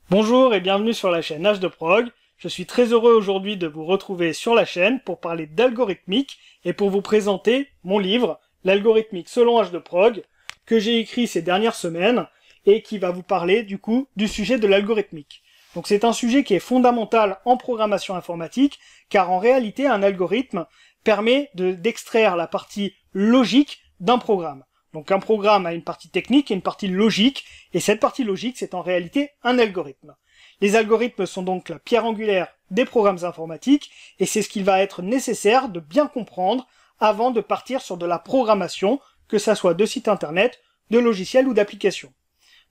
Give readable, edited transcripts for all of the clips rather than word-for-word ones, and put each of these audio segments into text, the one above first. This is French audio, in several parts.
Bonjour et bienvenue sur la chaîne H2Prog. Je suis très heureux aujourd'hui de vous retrouver sur la chaîne pour parler d'algorithmique et pour vous présenter mon livre, L'algorithmique selon H2Prog, que j'ai écrit ces dernières semaines et qui va vous parler du coup du sujet de l'algorithmique. Donc c'est un sujet qui est fondamental en programmation informatique car en réalité un algorithme permet d'extraire la partie logique d'un programme. Donc un programme a une partie technique et une partie logique, et cette partie logique, c'est en réalité un algorithme. Les algorithmes sont donc la pierre angulaire des programmes informatiques, et c'est ce qu'il va être nécessaire de bien comprendre avant de partir sur de la programmation, que ça soit de sites internet, de logiciels ou d'applications.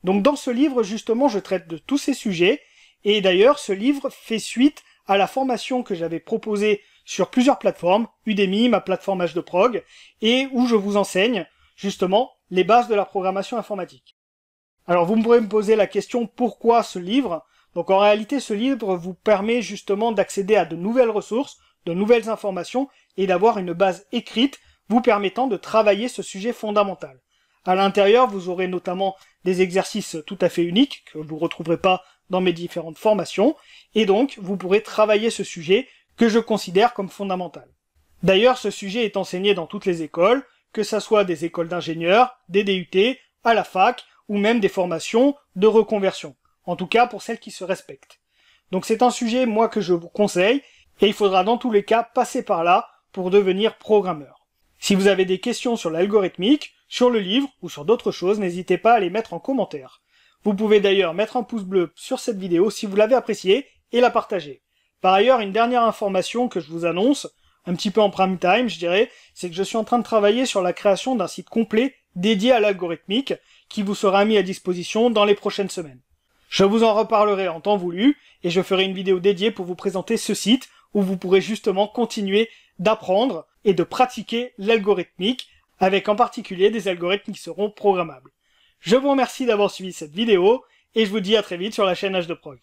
Donc dans ce livre, justement, je traite de tous ces sujets, et d'ailleurs, ce livre fait suite à la formation que j'avais proposée sur plusieurs plateformes, Udemy, ma plateforme H2Prog, et où je vous enseigne justement les bases de la programmation informatique. Alors vous pourrez me poser la question pourquoi ce livre? Donc en réalité ce livre vous permet justement d'accéder à de nouvelles ressources, de nouvelles informations et d'avoir une base écrite vous permettant de travailler ce sujet fondamental. À l'intérieur vous aurez notamment des exercices tout à fait uniques que vous ne retrouverez pas dans mes différentes formations et donc vous pourrez travailler ce sujet que je considère comme fondamental. D'ailleurs ce sujet est enseigné dans toutes les écoles, que ça soit des écoles d'ingénieurs, des DUT, à la fac, ou même des formations de reconversion. En tout cas, pour celles qui se respectent. Donc c'est un sujet, moi, que je vous conseille, et il faudra dans tous les cas passer par là pour devenir programmeur. Si vous avez des questions sur l'algorithmique, sur le livre, ou sur d'autres choses, n'hésitez pas à les mettre en commentaire. Vous pouvez d'ailleurs mettre un pouce bleu sur cette vidéo si vous l'avez appréciée, et la partager. Par ailleurs, une dernière information que je vous annonce, un petit peu en prime time, je dirais, c'est que je suis en train de travailler sur la création d'un site complet dédié à l'algorithmique qui vous sera mis à disposition dans les prochaines semaines. Je vous en reparlerai en temps voulu et je ferai une vidéo dédiée pour vous présenter ce site où vous pourrez justement continuer d'apprendre et de pratiquer l'algorithmique avec en particulier des algorithmes qui seront programmables. Je vous remercie d'avoir suivi cette vidéo et je vous dis à très vite sur la chaîne H2Prog.